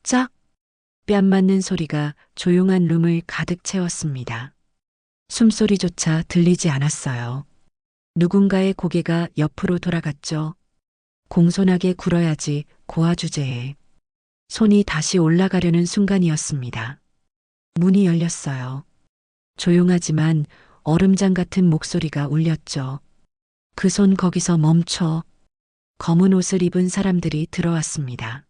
짝! 뺨 맞는 소리가 조용한 룸을 가득 채웠습니다. 숨소리조차 들리지 않았어요. 누군가의 고개가 옆으로 돌아갔죠. 공손하게 굴어야지 고아 주제에. 손이 다시 올라가려는 순간이었습니다. 문이 열렸어요. 조용하지만 얼음장 같은 목소리가 울렸죠. 그 손 거기서 멈춰. 검은 옷을 입은 사람들이 들어왔습니다.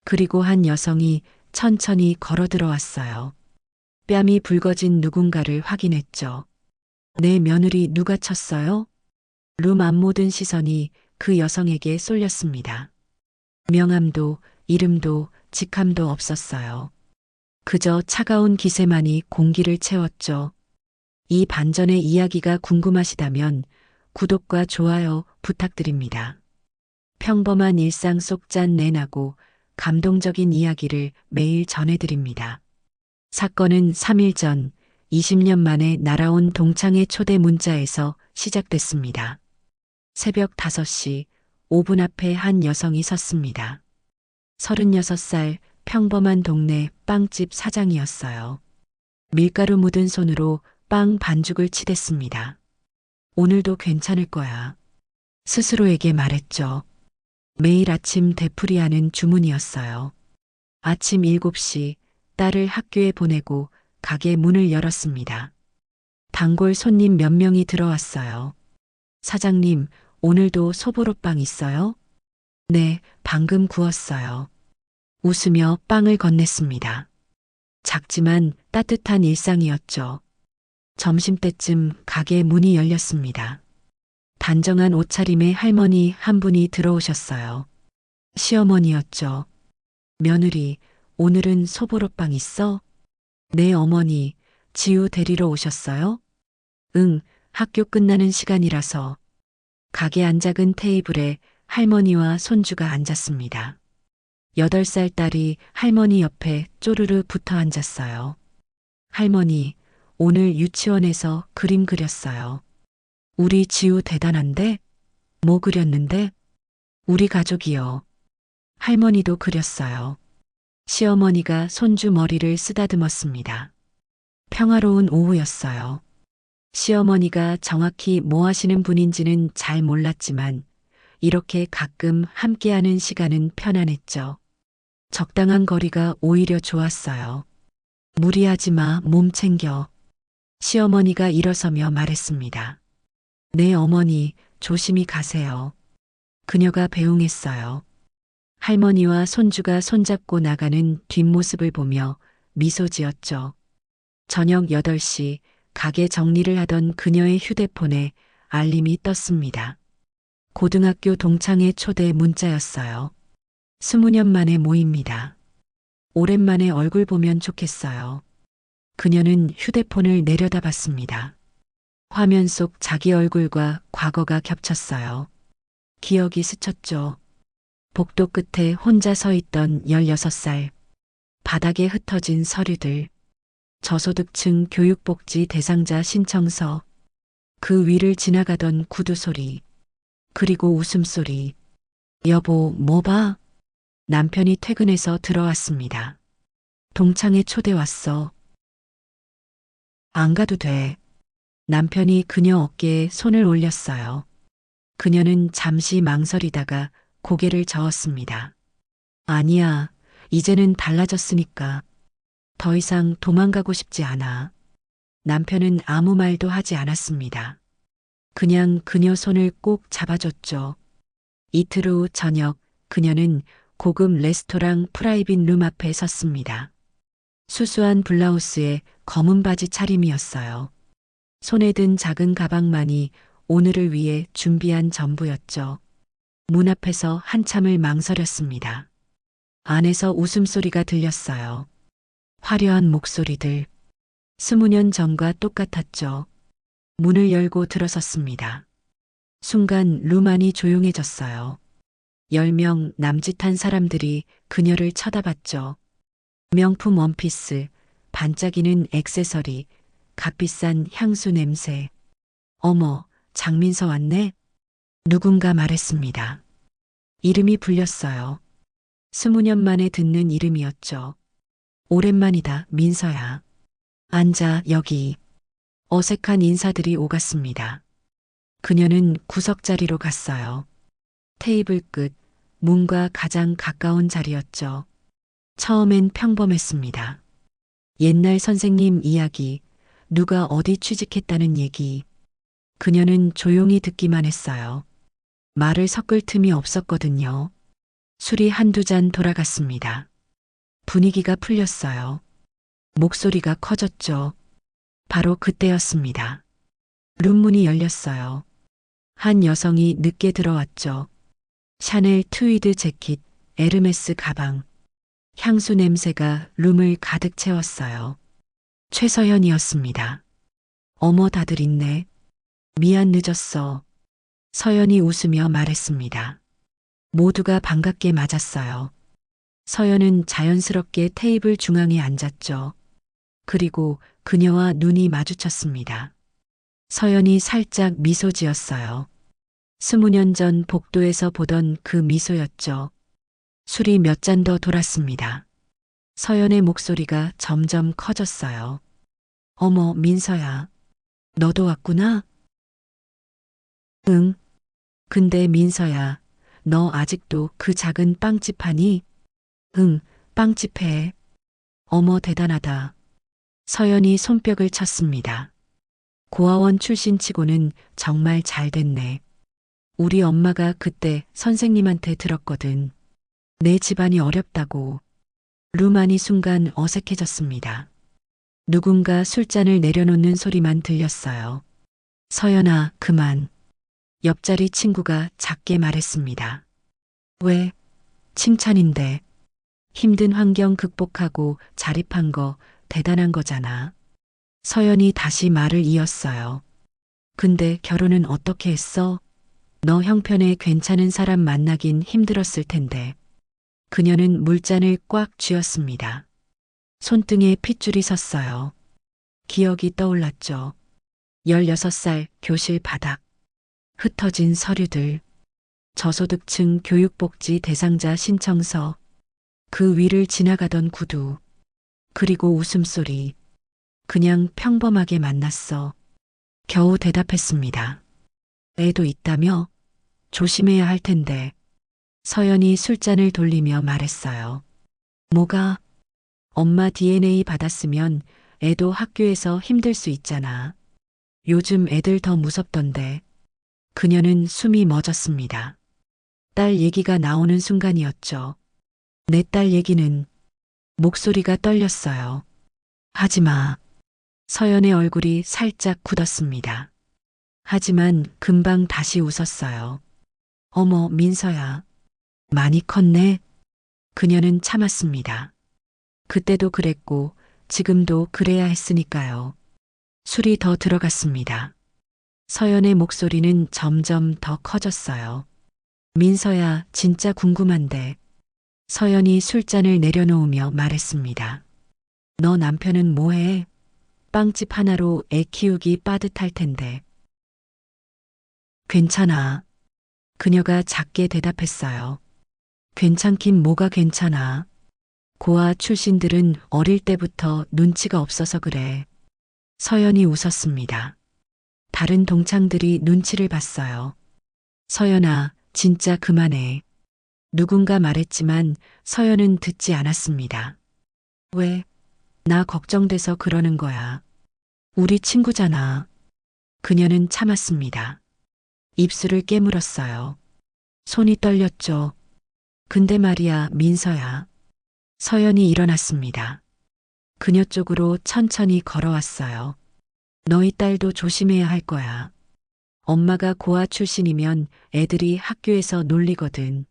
그리고 한 여성이 천천히 걸어 들어왔어요. 뺨이 붉어진 누군가를 확인했죠. 내 며느리 누가 쳤어요? 룸 앞 모든 시선이 그 여성에게 쏠렸습니다. 명함도 이름도 직함도 없었어요. 그저 차가운 기세만이 공기를 채웠죠. 이 반전의 이야기가 궁금하시다면 구독과 좋아요 부탁드립니다. 평범한 일상 속 짠 내나고 감동적인 이야기를 매일 전해드립니다. 사건은 3일 전 20년 만에 날아온 동창의 초대 문자에서 시작됐습니다. 새벽 5시 5분 앞에 한 여성이 섰습니다. 36살 평범한 동네 빵집 사장이었어요. 밀가루 묻은 손으로 빵 반죽을 치댔습니다. 오늘도 괜찮을 거야. 스스로에게 말했죠. 매일 아침 되풀이하는 주문이었어요. 아침 7시 딸을 학교에 보내고 가게 문을 열었습니다. 단골 손님 몇 명이 들어왔어요. 사장님, 오늘도 소보로빵 있어요? 네, 방금 구웠어요. 웃으며 빵을 건넸습니다. 작지만 따뜻한 일상이었죠. 점심때쯤 가게 문이 열렸습니다. 단정한 옷차림의 할머니 한 분이 들어오셨어요. 시어머니였죠. 며느리, 오늘은 소보로빵 있어? 네, 어머니, 지우 데리러 오셨어요? 응, 학교 끝나는 시간이라서. 가게 안작은 테이블에 할머니와 손주가 앉았습니다. 8살 딸이 할머니 옆에 쪼르르 붙어 앉았어요. 할머니, 오늘 유치원에서 그림 그렸어요. 우리 지우 대단한데? 뭐 그렸는데? 우리 가족이요. 할머니도 그렸어요. 시어머니가 손주 머리를 쓰다듬었습니다. 평화로운 오후였어요. 시어머니가 정확히 뭐 하시는 분인지는 잘 몰랐지만 이렇게 가끔 함께하는 시간은 편안했죠. 적당한 거리가 오히려 좋았어요. 무리하지 마, 몸 챙겨. 시어머니가 일어서며 말했습니다. 네, 어머니, 조심히 가세요. 그녀가 배웅했어요. 할머니와 손주가 손잡고 나가는 뒷모습을 보며 미소 지었죠. 저녁 8시 가게 정리를 하던 그녀의 휴대폰에 알림이 떴습니다. 고등학교 동창의 초대 문자였어요. 20년 만에 모입니다. 오랜만에 얼굴 보면 좋겠어요. 그녀는 휴대폰을 내려다봤습니다. 화면 속 자기 얼굴과 과거가 겹쳤어요. 기억이 스쳤죠. 복도 끝에 혼자 서 있던 16살. 바닥에 흩어진 서류들. 저소득층 교육복지 대상자 신청서. 그 위를 지나가던 구두 소리. 그리고 웃음소리. 여보, 뭐 봐? 남편이 퇴근해서 들어왔습니다. 동창회 초대 왔어. 안 가도 돼. 남편이 그녀 어깨에 손을 올렸어요. 그녀는 잠시 망설이다가 고개를 저었습니다. 아니야, 이제는 달라졌으니까. 더 이상 도망가고 싶지 않아. 남편은 아무 말도 하지 않았습니다. 그냥 그녀 손을 꼭 잡아줬죠. 이틀 후 저녁, 그녀는 고급 레스토랑 프라이빗 룸 앞에 섰습니다. 수수한 블라우스에 검은 바지 차림이었어요. 손에 든 작은 가방만이 오늘을 위해 준비한 전부였죠. 문 앞에서 한참을 망설였습니다. 안에서 웃음소리가 들렸어요. 화려한 목소리들. 20년 전과 똑같았죠. 문을 열고 들어섰습니다. 순간 룸 안이 조용해졌어요. 10명 남짓한 사람들이 그녀를 쳐다봤죠. 명품 원피스, 반짝이는 액세서리, 값비싼 향수 냄새. 어머, 장민서 왔네? 누군가 말했습니다. 이름이 불렸어요. 20년 만에 듣는 이름이었죠. 오랜만이다, 민서야. 앉아, 여기. 어색한 인사들이 오갔습니다. 그녀는 구석자리로 갔어요. 테이블 끝, 문과 가장 가까운 자리였죠. 처음엔 평범했습니다. 옛날 선생님 이야기, 누가 어디 취직했다는 얘기. 그녀는 조용히 듣기만 했어요. 말을 섞을 틈이 없었거든요. 술이 한두 잔 돌아갔습니다. 분위기가 풀렸어요. 목소리가 커졌죠. 바로 그때였습니다. 룸문이 열렸어요. 한 여성이 늦게 들어왔죠. 샤넬 트위드 재킷, 에르메스 가방. 향수 냄새가 룸을 가득 채웠어요. 최서연이었습니다. 어머, 다들 있네. 미안, 늦었어. 서연이 웃으며 말했습니다. 모두가 반갑게 맞았어요. 서연은 자연스럽게 테이블 중앙에 앉았죠. 그리고 그녀와 눈이 마주쳤습니다. 서연이 살짝 미소 지었어요. 20년 전 복도에서 보던 그 미소였죠. 술이 몇 잔 더 돌았습니다. 서연의 목소리가 점점 커졌어요. 어머, 민서야. 너도 왔구나? 응. 근데 민서야, 너 아직도 그 작은 빵집 하니? 응, 빵집 해. 어머, 대단하다. 서연이 손뼉을 쳤습니다. 고아원 출신 치고는 정말 잘 됐네. 우리 엄마가 그때 선생님한테 들었거든. 내 집안이 어렵다고. 룸안이 순간 어색해졌습니다. 누군가 술잔을 내려놓는 소리만 들렸어요. 서연아, 그만. 옆자리 친구가 작게 말했습니다. 왜? 칭찬인데. 힘든 환경 극복하고 자립한 거 대단한 거잖아. 서연이 다시 말을 이었어요. 근데 결혼은 어떻게 했어? 너 형편에 괜찮은 사람 만나긴 힘들었을 텐데. 그녀는 물잔을 꽉 쥐었습니다. 손등에 핏줄이 섰어요. 기억이 떠올랐죠. 16살 교실 바닥. 흩어진 서류들. 저소득층 교육복지 대상자 신청서. 그 위를 지나가던 구두. 그리고 웃음소리. 그냥 평범하게 만났어. 겨우 대답했습니다. 애도 있다며? 조심해야 할 텐데. 서연이 술잔을 돌리며 말했어요. 뭐가? 엄마 DNA 받았으면 애도 학교에서 힘들 수 있잖아. 요즘 애들 더 무섭던데. 그녀는 숨이 멎었습니다. 딸 얘기가 나오는 순간이었죠. 내 딸 얘기는 목소리가 떨렸어요. 하지 마. 서연의 얼굴이 살짝 굳었습니다. 하지만 금방 다시 웃었어요. 어머, 민서야. 많이 컸네. 그녀는 참았습니다. 그때도 그랬고 지금도 그래야 했으니까요. 술이 더 들어갔습니다. 서연의 목소리는 점점 더 커졌어요. 민서야, 진짜 궁금한데. 서연이 술잔을 내려놓으며 말했습니다. 너 남편은 뭐해? 빵집 하나로 애 키우기 빠듯할 텐데. 괜찮아. 그녀가 작게 대답했어요. 괜찮긴 뭐가 괜찮아. 고아 출신들은 어릴 때부터 눈치가 없어서 그래. 서연이 웃었습니다. 다른 동창들이 눈치를 봤어요. 서연아, 진짜 그만해. 누군가 말했지만 서연은 듣지 않았습니다. 왜? 나 걱정돼서 그러는 거야. 우리 친구잖아. 그녀는 참았습니다. 입술을 깨물었어요. 손이 떨렸죠. 근데 말이야, 민서야. 서연이 일어났습니다. 그녀 쪽으로 천천히 걸어왔어요. 너희 딸도 조심해야 할 거야. 엄마가 고아 출신이면 애들이 학교에서 놀리거든.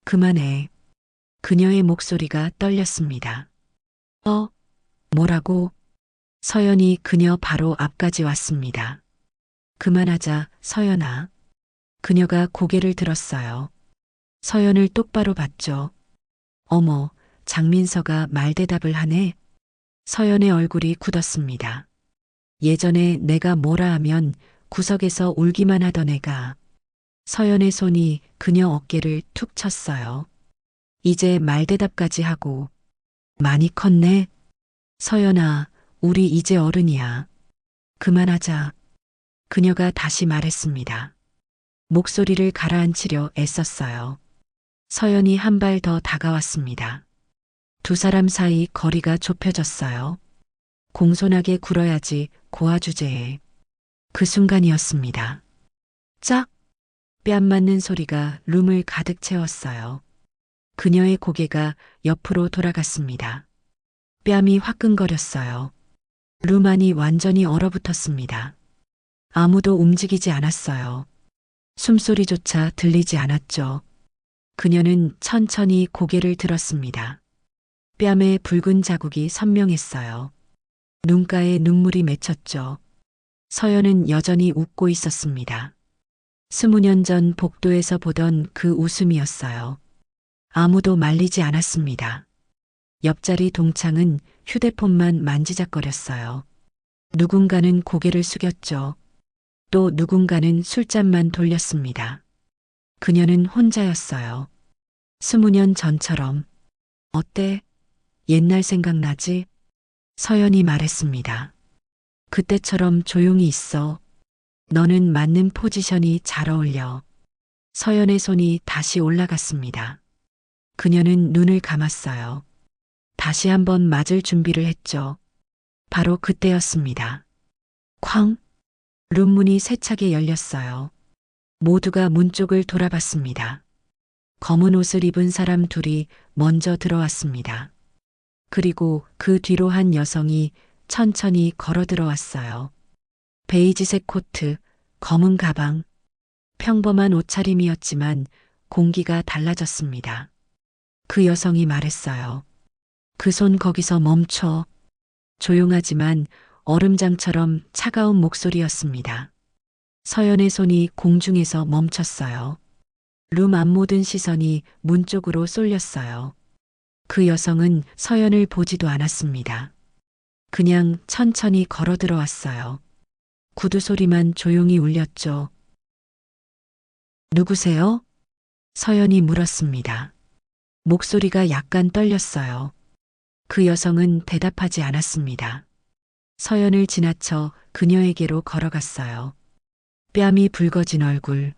그만해. 그녀의 목소리가 떨렸습니다. 뭐라고? 서연이 그녀 바로 앞까지 왔습니다. 그만하자, 서연아. 그녀가 고개를 들었어요. 서연을 똑바로 봤죠. 어머, 장민서가 말대답을 하네. 서연의 얼굴이 굳었습니다. 예전에 내가 뭐라 하면 구석에서 울기만 하던 애가. 서연의 손이 그녀 어깨를 툭 쳤어요. 이제 말대답까지 하고. 많이 컸네. 서연아, 우리 이제 어른이야. 그만하자. 그녀가 다시 말했습니다. 목소리를 가라앉히려 애썼어요. 서연이 한 발 더 다가왔습니다. 두 사람 사이 거리가 좁혀졌어요. 공손하게 굴어야지 고아 주제에. 그 순간이었습니다. 짝! 뺨 맞는 소리가 룸을 가득 채웠어요. 그녀의 고개가 옆으로 돌아갔습니다. 뺨이 화끈거렸어요. 룸 안이 완전히 얼어붙었습니다. 아무도 움직이지 않았어요. 숨소리조차 들리지 않았죠. 그녀는 천천히 고개를 들었습니다. 뺨에 붉은 자국이 선명했어요. 눈가에 눈물이 맺혔죠. 서연은 여전히 웃고 있었습니다. 20년 전 복도에서 보던 그 웃음이었어요. 아무도 말리지 않았습니다. 옆자리 동창은 휴대폰만 만지작거렸어요. 누군가는 고개를 숙였죠. 또 누군가는 술잔만 돌렸습니다. 그녀는 혼자였어요. 20년 전처럼. 어때? 옛날 생각나지? 서연이 말했습니다. 그때처럼 조용히 있어. 너는 맞는 포지션이 잘 어울려. 서연의 손이 다시 올라갔습니다. 그녀는 눈을 감았어요. 다시 한번 맞을 준비를 했죠. 바로 그때였습니다. 쾅! 룸문이 세차게 열렸어요. 모두가 문 쪽을 돌아봤습니다. 검은 옷을 입은 사람 둘이 먼저 들어왔습니다. 그리고 그 뒤로 한 여성이 천천히 걸어 들어왔어요. 베이지색 코트, 검은 가방, 평범한 옷차림이었지만 공기가 달라졌습니다. 그 여성이 말했어요. 그 손 거기서 멈춰. 조용하지만 얼음장처럼 차가운 목소리였습니다. 서연의 손이 공중에서 멈췄어요. 룸 안 모든 시선이 문 쪽으로 쏠렸어요. 그 여성은 서연을 보지도 않았습니다. 그냥 천천히 걸어 들어왔어요. 구두 소리만 조용히 울렸죠. 누구세요? 서연이 물었습니다. 목소리가 약간 떨렸어요. 그 여성은 대답하지 않았습니다. 서연을 지나쳐 그녀에게로 걸어갔어요. 뺨이 붉어진 얼굴,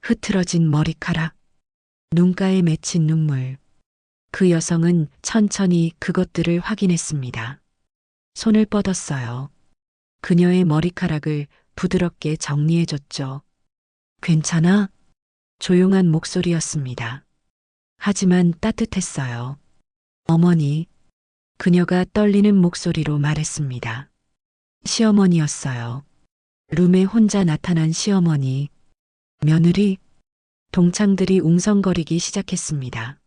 흐트러진 머리카락, 눈가에 맺힌 눈물. 그 여성은 천천히 그것들을 확인했습니다. 손을 뻗었어요. 그녀의 머리카락을 부드럽게 정리해줬죠. 괜찮아? 조용한 목소리였습니다. 하지만 따뜻했어요. 어머니. 그녀가 떨리는 목소리로 말했습니다. 시어머니였어요. 룸에 혼자 나타난 시어머니. 며느리. 동창들이 웅성거리기 시작했습니다.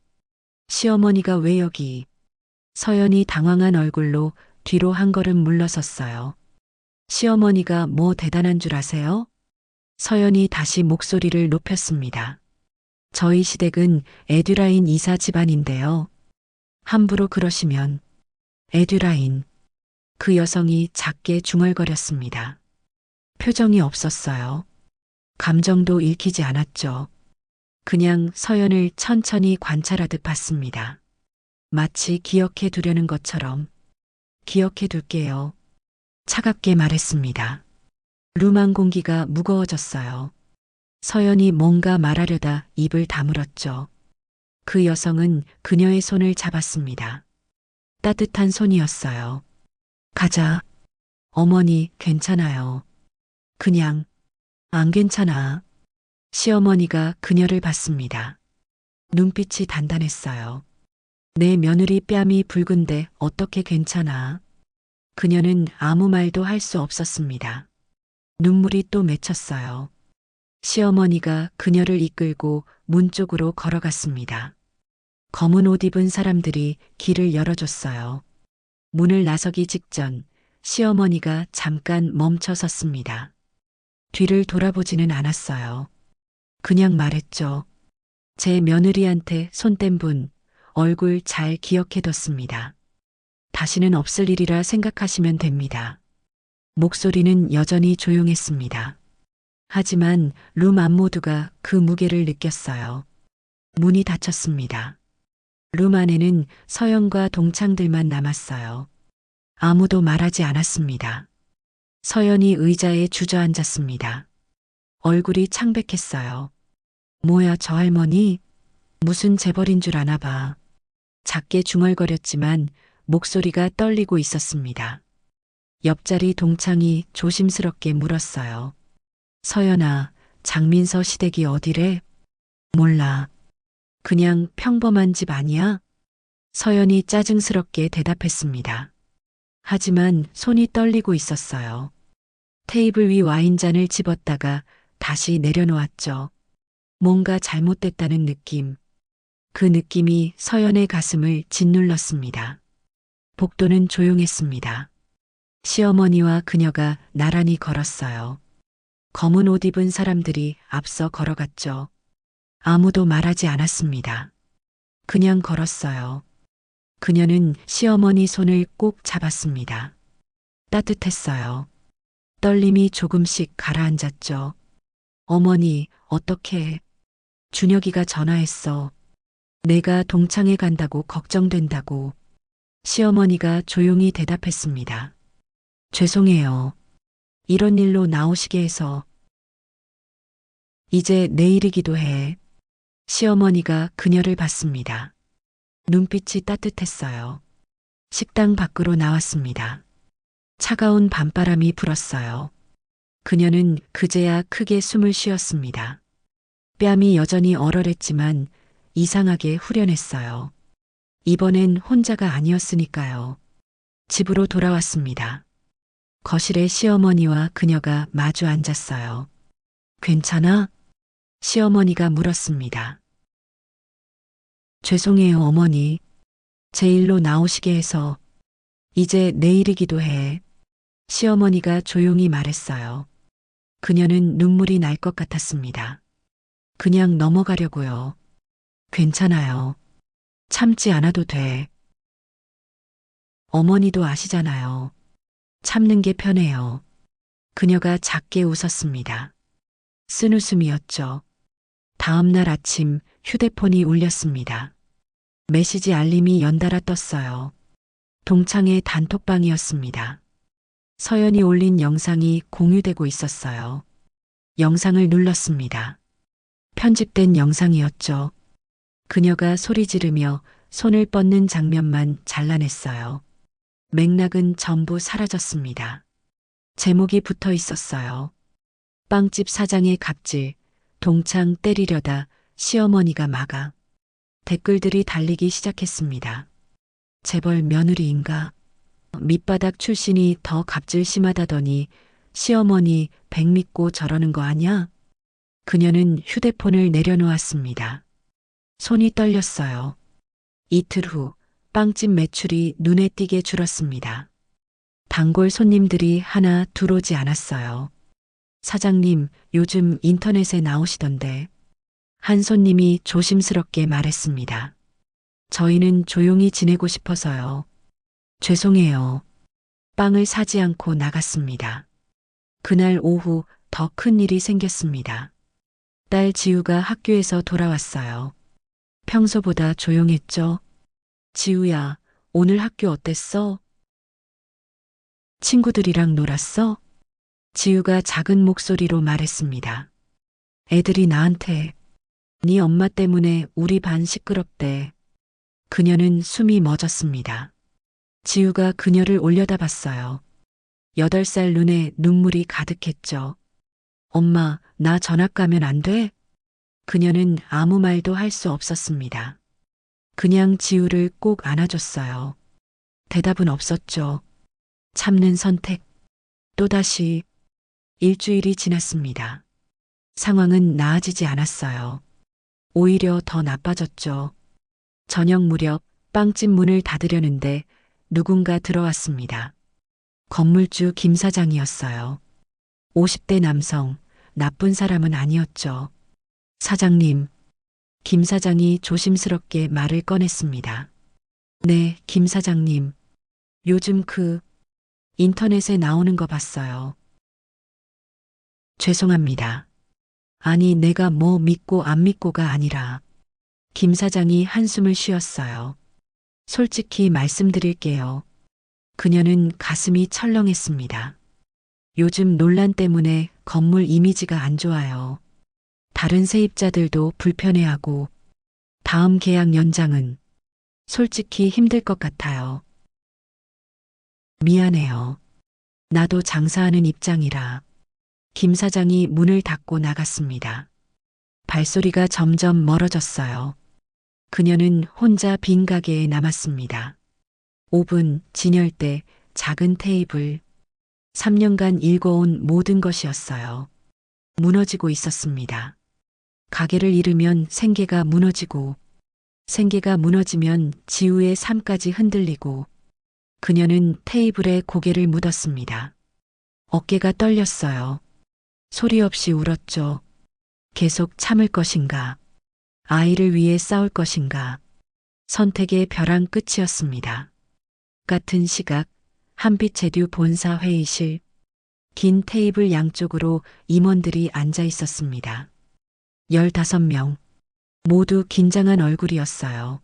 시어머니가 왜 여기? 서연이 당황한 얼굴로 뒤로 한 걸음 물러섰어요. 시어머니가 뭐 대단한 줄 아세요? 서연이 다시 목소리를 높였습니다. 저희 시댁은 에듀라인 이사 집안인데요. 함부로 그러시면. 에듀라인. 그 여성이 작게 중얼거렸습니다. 표정이 없었어요. 감정도 읽히지 않았죠. 그냥 서연을 천천히 관찰하듯 봤습니다. 마치 기억해 두려는 것처럼. 기억해 둘게요. 차갑게 말했습니다. 룸 안 공기가 무거워졌어요. 서연이 뭔가 말하려다 입을 다물었죠. 그 여성은 그녀의 손을 잡았습니다. 따뜻한 손이었어요. 가자. 어머니, 괜찮아요. 그냥, 안 괜찮아. 시어머니가 그녀를 봤습니다. 눈빛이 단단했어요. 내 며느리 뺨이 붉은데 어떻게 괜찮아? 그녀는 아무 말도 할 수 없었습니다. 눈물이 또 맺혔어요. 시어머니가 그녀를 이끌고 문 쪽으로 걸어갔습니다. 검은 옷 입은 사람들이 길을 열어줬어요. 문을 나서기 직전 시어머니가 잠깐 멈춰 섰습니다. 뒤를 돌아보지는 않았어요. 그냥 말했죠. 제 며느리한테 손 뗀 분, 얼굴 잘 기억해뒀습니다. 다시는 없을 일이라 생각하시면 됩니다. 목소리는 여전히 조용했습니다. 하지만 룸 안 모두가 그 무게를 느꼈어요. 문이 닫혔습니다. 룸 안에는 서연과 동창들만 남았어요. 아무도 말하지 않았습니다. 서연이 의자에 주저앉았습니다. 얼굴이 창백했어요. 뭐야, 저 할머니? 무슨 재벌인 줄 아나 봐. 작게 중얼거렸지만 목소리가 떨리고 있었습니다. 옆자리 동창이 조심스럽게 물었어요. 서연아, 장민서 시댁이 어디래? 몰라. 그냥 평범한 집 아니야? 서연이 짜증스럽게 대답했습니다. 하지만 손이 떨리고 있었어요. 테이블 위 와인잔을 집었다가 다시 내려놓았죠. 뭔가 잘못됐다는 느낌. 그 느낌이 서연의 가슴을 짓눌렀습니다. 복도는 조용했습니다. 시어머니와 그녀가 나란히 걸었어요. 검은 옷 입은 사람들이 앞서 걸어갔죠. 아무도 말하지 않았습니다. 그냥 걸었어요. 그녀는 시어머니 손을 꼭 잡았습니다. 따뜻했어요. 떨림이 조금씩 가라앉았죠. 어머니, 어떻게? 준혁이가 전화했어. 내가 동창회 간다고 걱정된다고. 시어머니가 조용히 대답했습니다. 죄송해요. 이런 일로 나오시게 해서. 이제 내일이기도 해. 시어머니가 그녀를 봤습니다. 눈빛이 따뜻했어요. 식당 밖으로 나왔습니다. 차가운 밤바람이 불었어요. 그녀는 그제야 크게 숨을 쉬었습니다. 뺨이 여전히 얼얼했지만 이상하게 후련했어요. 이번엔 혼자가 아니었으니까요. 집으로 돌아왔습니다. 거실에 시어머니와 그녀가 마주 앉았어요. 괜찮아? 시어머니가 물었습니다. 죄송해요, 어머니. 제 일로 나오시게 해서. 이제 내일이기도 해. 시어머니가 조용히 말했어요. 그녀는 눈물이 날 것 같았습니다. 그냥 넘어가려고요. 괜찮아요. 참지 않아도 돼. 어머니도 아시잖아요. 참는 게 편해요. 그녀가 작게 웃었습니다. 쓴웃음이었죠. 다음 날 아침 휴대폰이 울렸습니다. 메시지 알림이 연달아 떴어요. 동창의 단톡방이었습니다. 서연이 올린 영상이 공유되고 있었어요. 영상을 눌렀습니다. 편집된 영상이었죠. 그녀가 소리 지르며 손을 뻗는 장면만 잘라냈어요. 맥락은 전부 사라졌습니다. 제목이 붙어 있었어요. 빵집 사장의 갑질, 동창 때리려다 시어머니가 막아. 댓글들이 달리기 시작했습니다. 재벌 며느리인가? 밑바닥 출신이 더 갑질 심하다더니 시어머니 백 믿고 저러는 거 아냐? 그녀는 휴대폰을 내려놓았습니다. 손이 떨렸어요. 이틀 후 빵집 매출이 눈에 띄게 줄었습니다. 단골 손님들이 하나 들어오지 않았어요. 사장님, 요즘 인터넷에 나오시던데. 한 손님이 조심스럽게 말했습니다. 저희는 조용히 지내고 싶어서요. 죄송해요. 빵을 사지 않고 나갔습니다. 그날 오후 더 큰 일이 생겼습니다. 딸 지우가 학교에서 돌아왔어요. 평소보다 조용했죠? 지우야, 오늘 학교 어땠어? 친구들이랑 놀았어? 지우가 작은 목소리로 말했습니다. 애들이 나한테 네 엄마 때문에 우리 반 시끄럽대. 그녀는 숨이 멎었습니다. 지우가 그녀를 올려다봤어요. 8살 눈에 눈물이 가득했죠. 엄마, 나 전학 가면 안 돼? 그녀는 아무 말도 할 수 없었습니다. 그냥 지우를 꼭 안아줬어요. 대답은 없었죠. 참는 선택. 또다시 일주일이 지났습니다. 상황은 나아지지 않았어요. 오히려 더 나빠졌죠. 저녁 무렵 빵집 문을 닫으려는데 누군가 들어왔습니다. 건물주 김 사장이었어요. 50대 남성, 나쁜 사람은 아니었죠. 사장님, 김 사장이 조심스럽게 말을 꺼냈습니다. 네, 김 사장님. 요즘 인터넷에 나오는 거 봤어요. 죄송합니다. 아니, 내가 뭐 믿고 안 믿고가 아니라 김 사장이 한숨을 쉬었어요. 솔직히 말씀드릴게요. 그녀는 가슴이 철렁했습니다. 요즘 논란 때문에 건물 이미지가 안 좋아요. 다른 세입자들도 불편해하고 다음 계약 연장은 솔직히 힘들 것 같아요. 미안해요. 나도 장사하는 입장이라. 김 사장이 문을 닫고 나갔습니다. 발소리가 점점 멀어졌어요. 그녀는 혼자 빈 가게에 남았습니다. 오븐, 진열대, 작은 테이블. 3년간 일궈온 모든 것이었어요. 무너지고 있었습니다. 가게를 잃으면 생계가 무너지고, 생계가 무너지면 지우의 삶까지 흔들리고, 그녀는 테이블에 고개를 묻었습니다. 어깨가 떨렸어요. 소리 없이 울었죠. 계속 참을 것인가? 아이를 위해 싸울 것인가? 선택의 벼랑 끝이었습니다. 같은 시각, 한빛제듀 본사 회의실, 긴 테이블 양쪽으로 임원들이 앉아 있었습니다. 15명, 모두 긴장한 얼굴이었어요.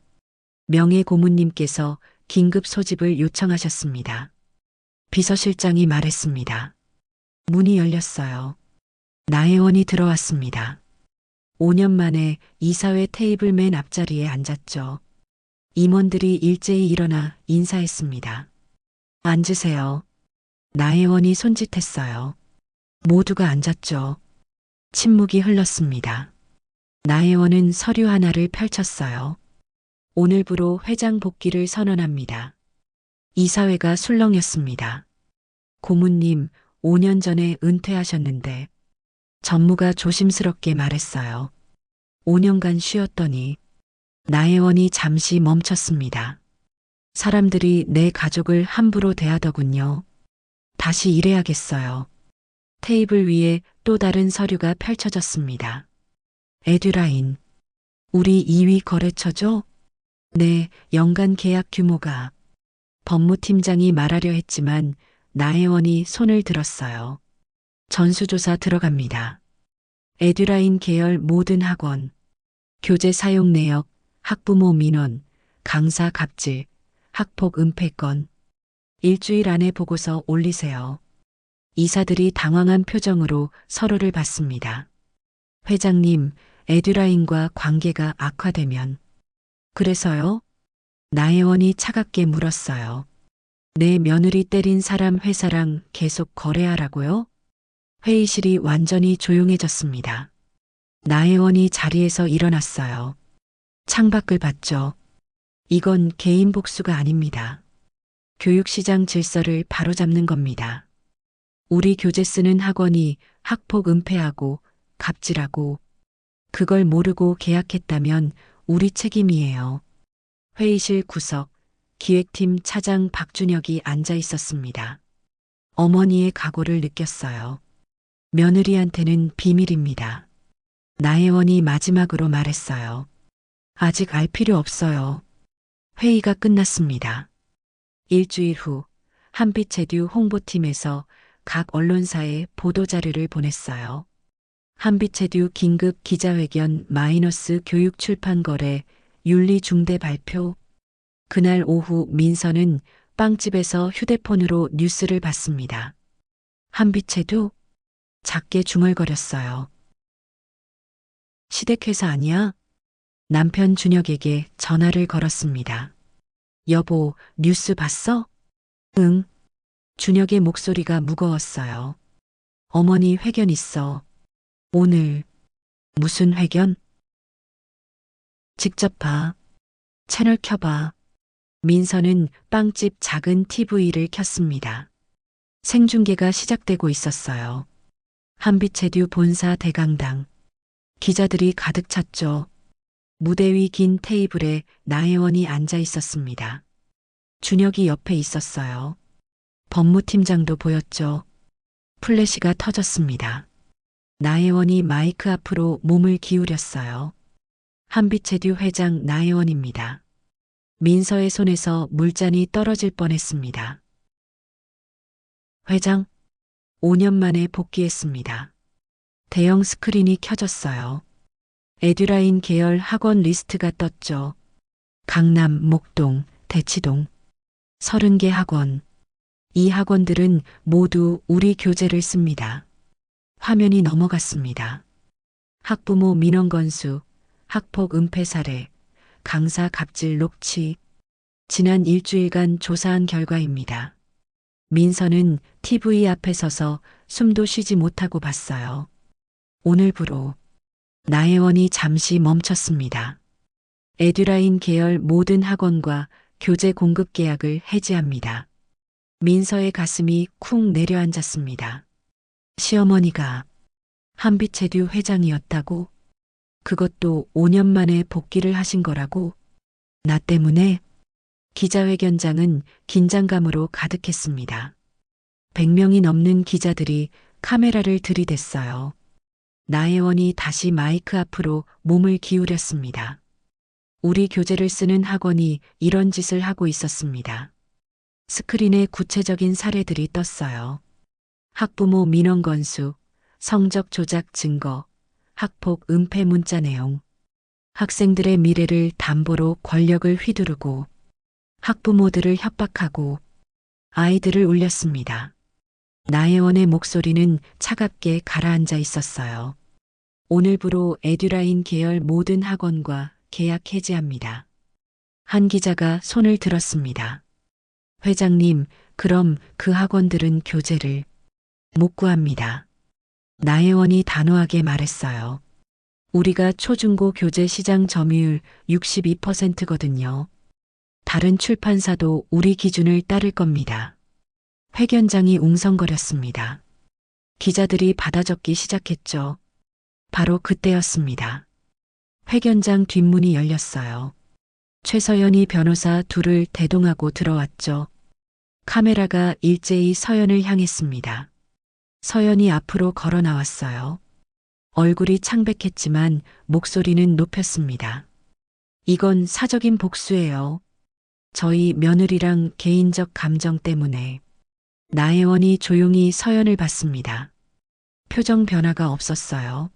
명예 고문님께서 긴급 소집을 요청하셨습니다. 비서실장이 말했습니다. 문이 열렸어요. 나혜원이 들어왔습니다. 5년 만에 이사회 테이블 맨 앞자리에 앉았죠. 임원들이 일제히 일어나 인사했습니다. 앉으세요. 나혜원이 손짓했어요. 모두가 앉았죠. 침묵이 흘렀습니다. 나혜원은 서류 하나를 펼쳤어요. 오늘부로 회장 복귀를 선언합니다. 이사회가 술렁였습니다. 고문님, 5년 전에 은퇴하셨는데 전무가 조심스럽게 말했어요. 5년간 쉬었더니 나혜원이 잠시 멈췄습니다. 사람들이 내 가족을 함부로 대하더군요. 다시 일해야겠어요. 테이블 위에 또 다른 서류가 펼쳐졌습니다. 에듀라인. 우리 2위 거래처죠? 네, 연간 계약 규모가. 법무팀장이 말하려 했지만 나혜원이 손을 들었어요. 전수조사 들어갑니다. 에듀라인 계열 모든 학원, 교재 사용 내역, 학부모 민원, 강사 갑질, 학폭 은폐 건. 일주일 안에 보고서 올리세요. 이사들이 당황한 표정으로 서로를 봤습니다. 회장님, 에듀라인과 관계가 악화되면. 그래서요? 나혜원이 차갑게 물었어요. 내 며느리 때린 사람 회사랑 계속 거래하라고요? 회의실이 완전히 조용해졌습니다. 나혜원이 자리에서 일어났어요. 창밖을 봤죠. 이건 개인 복수가 아닙니다. 교육시장 질서를 바로잡는 겁니다. 우리 교재 쓰는 학원이 학폭 은폐하고 갑질하고 그걸 모르고 계약했다면 우리 책임이에요. 회의실 구석, 기획팀 차장 박준혁이 앉아 있었습니다. 어머니의 각오를 느꼈어요. 며느리한테는 비밀입니다. 나혜원이 마지막으로 말했어요. 아직 알 필요 없어요. 회의가 끝났습니다. 일주일 후 한빛제듀 홍보팀에서 각 언론사에 보도자료를 보냈어요. 한빛제듀 긴급 기자회견 마이너스 교육 출판 거래 윤리 중대 발표. 그날 오후 민서는 빵집에서 휴대폰으로 뉴스를 봤습니다. 한빛제듀? 작게 중얼거렸어요. 시댁회사 아니야? 남편 준혁에게 전화를 걸었습니다. 여보, 뉴스 봤어? 응. 준혁의 목소리가 무거웠어요. 어머니 회견 있어. 오늘. 무슨 회견? 직접 봐. 채널 켜봐. 민서는 빵집 작은 TV를 켰습니다. 생중계가 시작되고 있었어요. 한빛제듀 본사 대강당. 기자들이 가득 찼죠. 무대 위 긴 테이블에 나혜원이 앉아 있었습니다. 준혁이 옆에 있었어요. 법무팀장도 보였죠. 플래시가 터졌습니다. 나혜원이 마이크 앞으로 몸을 기울였어요. 한빛제듀 회장 나혜원입니다. 민서의 손에서 물잔이 떨어질 뻔했습니다. 회장, 5년 만에 복귀했습니다. 대형 스크린이 켜졌어요. 에듀라인 계열 학원 리스트가 떴죠. 강남, 목동, 대치동. 30개 학원. 이 학원들은 모두 우리 교재를 씁니다. 화면이 넘어갔습니다. 학부모 민원 건수, 학폭 은폐 사례, 강사 갑질 녹취. 지난 일주일간 조사한 결과입니다. 민서는 TV 앞에 서서 숨도 쉬지 못하고 봤어요. 오늘부로 나혜원이 잠시 멈췄습니다. 에듀라인 계열 모든 학원과 교재 공급 계약을 해지합니다. 민서의 가슴이 쿵 내려앉았습니다. 시어머니가 한빛체듀 회장이었다고? 그것도 5년 만에 복귀를 하신 거라고? 나 때문에? 기자회견장은 긴장감으로 가득했습니다. 100명이 넘는 기자들이 카메라를 들이댔어요. 나혜원이 다시 마이크 앞으로 몸을 기울였습니다. 우리 교재를 쓰는 학원이 이런 짓을 하고 있었습니다. 스크린에 구체적인 사례들이 떴어요. 학부모 민원 건수, 성적 조작 증거, 학폭 은폐 문자 내용, 학생들의 미래를 담보로 권력을 휘두르고 학부모들을 협박하고 아이들을 울렸습니다. 나혜원의 목소리는 차갑게 가라앉아 있었어요. 오늘부로 에듀라인 계열 모든 학원과 계약 해지합니다. 한 기자가 손을 들었습니다. 회장님, 그럼 그 학원들은 교재를 못 구합니다. 나혜원이 단호하게 말했어요. 우리가 초중고 교재 시장 점유율 62%거든요. 다른 출판사도 우리 기준을 따를 겁니다. 회견장이 웅성거렸습니다. 기자들이 받아 적기 시작했죠. 바로 그때였습니다. 회견장 뒷문이 열렸어요. 최서연이 변호사 둘을 대동하고 들어왔죠. 카메라가 일제히 서연을 향했습니다. 서연이 앞으로 걸어 나왔어요. 얼굴이 창백했지만 목소리는 높였습니다. 이건 사적인 복수예요. 저희 며느리랑 개인적 감정 때문에. 나혜원이 조용히 서연을 봤습니다. 표정 변화가 없었어요.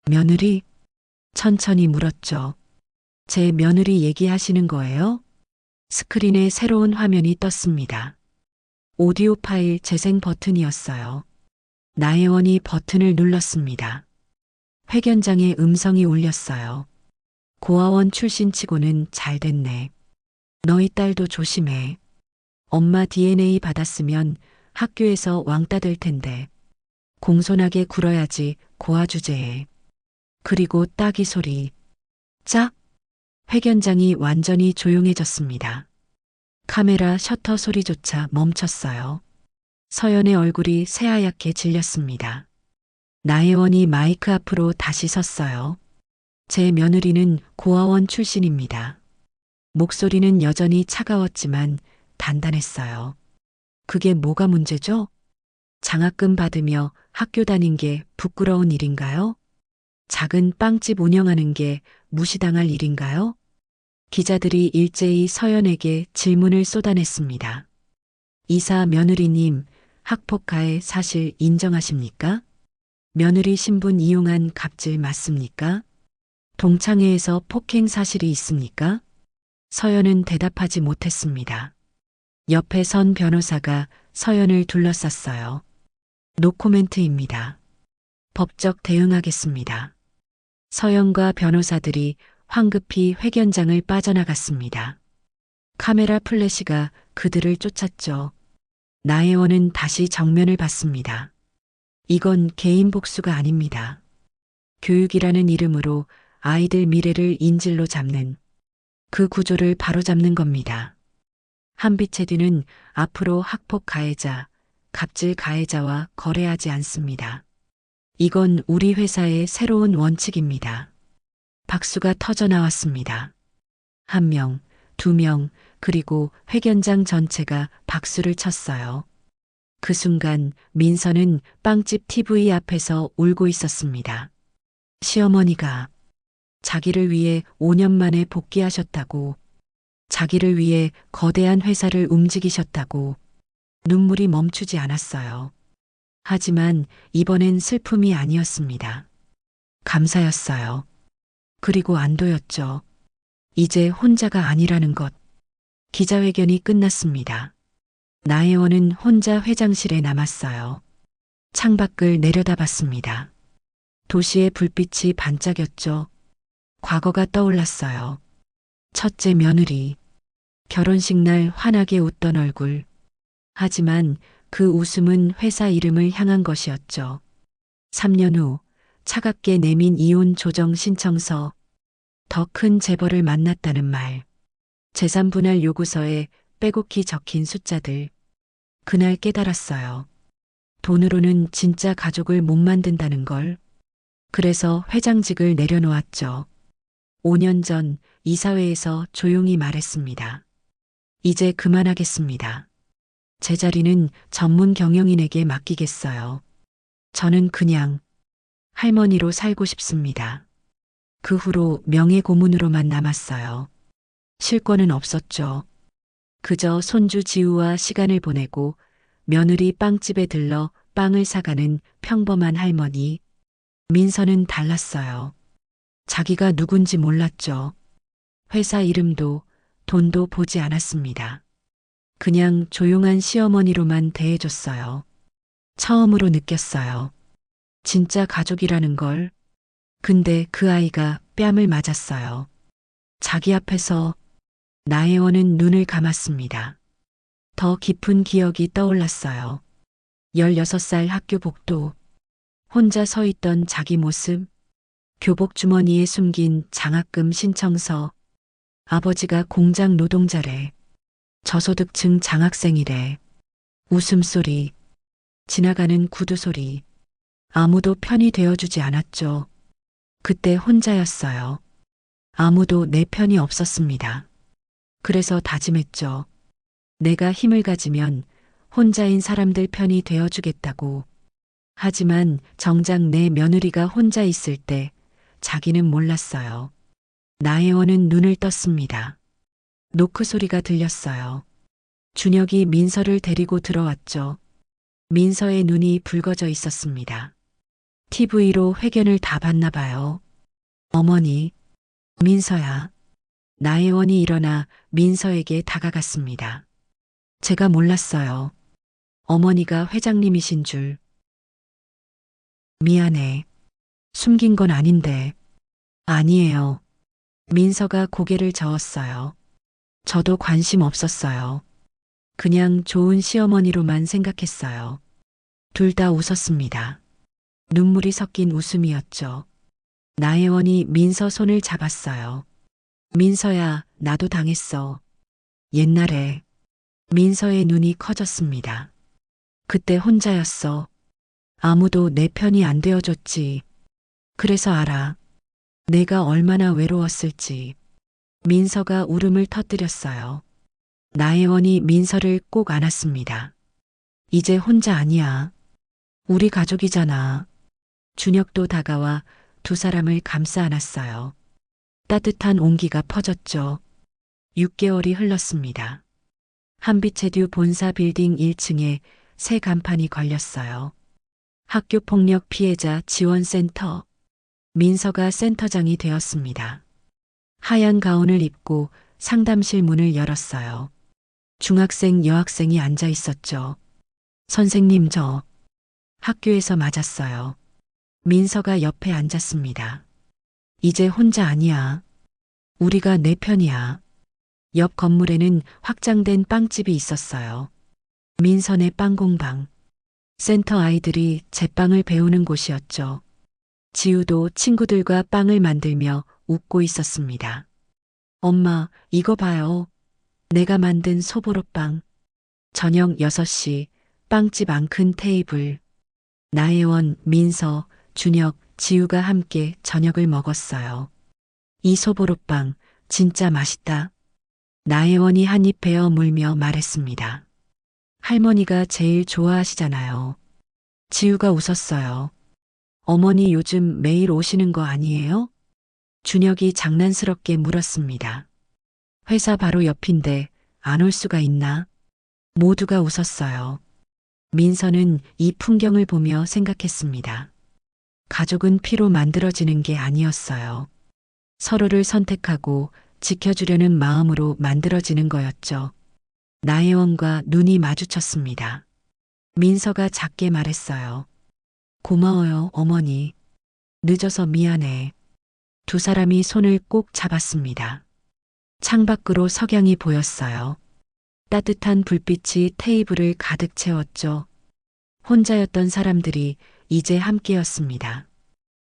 며느리? 천천히 물었죠. 제 며느리 얘기하시는 거예요? 스크린에 새로운 화면이 떴습니다. 오디오 파일 재생 버튼이었어요. 나혜원이 버튼을 눌렀습니다. 회견장에 음성이 울렸어요. 고아원 출신 치고는 잘 됐네. 너희 딸도 조심해. 엄마 DNA 받았으면 학교에서 왕따 될 텐데. 공손하게 굴어야지 고아 주제에. 그리고 따기 소리. 짝! 회견장이 완전히 조용해졌습니다. 카메라 셔터 소리조차 멈췄어요. 서연의 얼굴이 새하얗게 질렸습니다. 나혜원이 마이크 앞으로 다시 섰어요. 제 며느리는 고아원 출신입니다. 목소리는 여전히 차가웠지만 단단했어요. 그게 뭐가 문제죠? 장학금 받으며 학교 다닌 게 부끄러운 일인가요? 작은 빵집 운영하는 게 무시당할 일인가요? 기자들이 일제히 서연에게 질문을 쏟아냈습니다. 이사 며느리님, 학폭 가해 사실 인정하십니까? 며느리 신분 이용한 갑질 맞습니까? 동창회에서 폭행 사실이 있습니까? 서연은 대답하지 못했습니다. 옆에 선 변호사가 서연을 둘러쌌어요. 노코멘트입니다. 법적 대응하겠습니다. 서연과 변호사들이 황급히 회견장을 빠져나갔습니다. 카메라 플래시가 그들을 쫓았죠. 나혜원은 다시 정면을 봤습니다. 이건 개인 복수가 아닙니다. 교육이라는 이름으로 아이들 미래를 인질로 잡는 그 구조를 바로잡는 겁니다. 한빛체듀는 앞으로 학폭 가해자, 갑질 가해자와 거래하지 않습니다. 이건 우리 회사의 새로운 원칙입니다. 박수가 터져 나왔습니다. 1명, 2명, 그리고 회견장 전체가 박수를 쳤어요. 그 순간 민서는 빵집 TV 앞에서 울고 있었습니다. 시어머니가 자기를 위해 5년 만에 복귀하셨다고, 자기를 위해 거대한 회사를 움직이셨다고 눈물이 멈추지 않았어요. 하지만 이번엔 슬픔이 아니었습니다. 감사였어요. 그리고 안도였죠. 이제 혼자가 아니라는 것. 기자회견이 끝났습니다. 나혜원은 혼자 회장실에 남았어요. 창밖을 내려다봤습니다. 도시의 불빛이 반짝였죠. 과거가 떠올랐어요. 첫째 며느리, 결혼식 날 환하게 웃던 얼굴. 하지만 그 웃음은 회사 이름을 향한 것이었죠. 3년 후 차갑게 내민 이혼 조정 신청서, 더 큰 재벌을 만났다는 말, 재산 분할 요구서에 빼곡히 적힌 숫자들. 그날 깨달았어요. 돈으로는 진짜 가족을 못 만든다는 걸. 그래서 회장직을 내려놓았죠. 5년 전 이사회에서 조용히 말했습니다. 이제 그만하겠습니다. 제 자리는 전문 경영인에게 맡기겠어요. 저는 그냥 할머니로 살고 싶습니다. 그 후로 명예 고문으로만 남았어요. 실권은 없었죠. 그저 손주 지우와 시간을 보내고 며느리 빵집에 들러 빵을 사가는 평범한 할머니. 민서는 달랐어요. 자기가 누군지 몰랐죠. 회사 이름도 돈도 보지 않았습니다. 그냥 조용한 시어머니로만 대해줬어요. 처음으로 느꼈어요. 진짜 가족이라는 걸. 근데 그 아이가 뺨을 맞았어요. 자기 앞에서. 나혜원은 눈을 감았습니다. 더 깊은 기억이 떠올랐어요. 16살 학교 복도. 혼자 서 있던 자기 모습. 교복 주머니에 숨긴 장학금 신청서. 아버지가 공장 노동자래. 저소득층 장학생이래. 웃음소리. 지나가는 구두 소리. 아무도 편이 되어주지 않았죠. 그때 혼자였어요. 아무도 내 편이 없었습니다. 그래서 다짐했죠. 내가 힘을 가지면 혼자인 사람들 편이 되어주겠다고. 하지만 정작 내 며느리가 혼자 있을 때 자기는 몰랐어요. 나혜원은 눈을 떴습니다. 노크 소리가 들렸어요. 준혁이 민서를 데리고 들어왔죠. 민서의 눈이 붉어져 있었습니다. TV로 회견을 다 봤나 봐요. 어머니, 민서야. 나혜원이 일어나 민서에게 다가갔습니다. 제가 몰랐어요. 어머니가 회장님이신 줄. 미안해. 숨긴 건 아닌데. 아니에요. 민서가 고개를 저었어요. 저도 관심 없었어요. 그냥 좋은 시어머니로만 생각했어요. 둘 다 웃었습니다. 눈물이 섞인 웃음이었죠. 나혜원이 민서 손을 잡았어요. 민서야, 나도 당했어. 옛날에. 민서의 눈이 커졌습니다. 그때 혼자였어. 아무도 내 편이 안 되어줬지. 그래서 알아. 내가 얼마나 외로웠을지. 민서가 울음을 터뜨렸어요. 나혜원이 민서를 꼭 안았습니다. 이제 혼자 아니야. 우리 가족이잖아. 준혁도 다가와 두 사람을 감싸 안았어요. 따뜻한 온기가 퍼졌죠. 6개월이 흘렀습니다. 한빛체듀 본사 빌딩 1층에 새 간판이 걸렸어요. 학교폭력 피해자 지원센터. 민서가 센터장이 되었습니다. 하얀 가운을 입고 상담실 문을 열었어요. 중학생 여학생이 앉아 있었죠. 선생님, 저 학교에서 맞았어요. 민서가 옆에 앉았습니다. 이제 혼자 아니야. 우리가 내 편이야. 옆 건물에는 확장된 빵집이 있었어요. 민선의 빵공방. 센터 아이들이 제빵을 배우는 곳이었죠. 지우도 친구들과 빵을 만들며 웃고 있었습니다. 엄마, 이거 봐요. 내가 만든 소보로빵. 저녁 6시, 빵집 안 큰 테이블. 나혜원, 민서, 준혁, 지우가 함께 저녁을 먹었어요. 이 소보로빵 진짜 맛있다. 나혜원이 한 입 베어 물며 말했습니다. 할머니가 제일 좋아하시잖아요. 지우가 웃었어요. 어머니 요즘 매일 오시는 거 아니에요? 준혁이 장난스럽게 물었습니다. 회사 바로 옆인데 안 올 수가 있나? 모두가 웃었어요. 민서는 이 풍경을 보며 생각했습니다. 가족은 피로 만들어지는 게 아니었어요. 서로를 선택하고 지켜주려는 마음으로 만들어지는 거였죠. 나혜원과 눈이 마주쳤습니다. 민서가 작게 말했어요. 고마워요, 어머니. 늦어서 미안해. 두 사람이 손을 꼭 잡았습니다. 창밖으로 석양이 보였어요. 따뜻한 불빛이 테이블을 가득 채웠죠. 혼자였던 사람들이 이제 함께였습니다.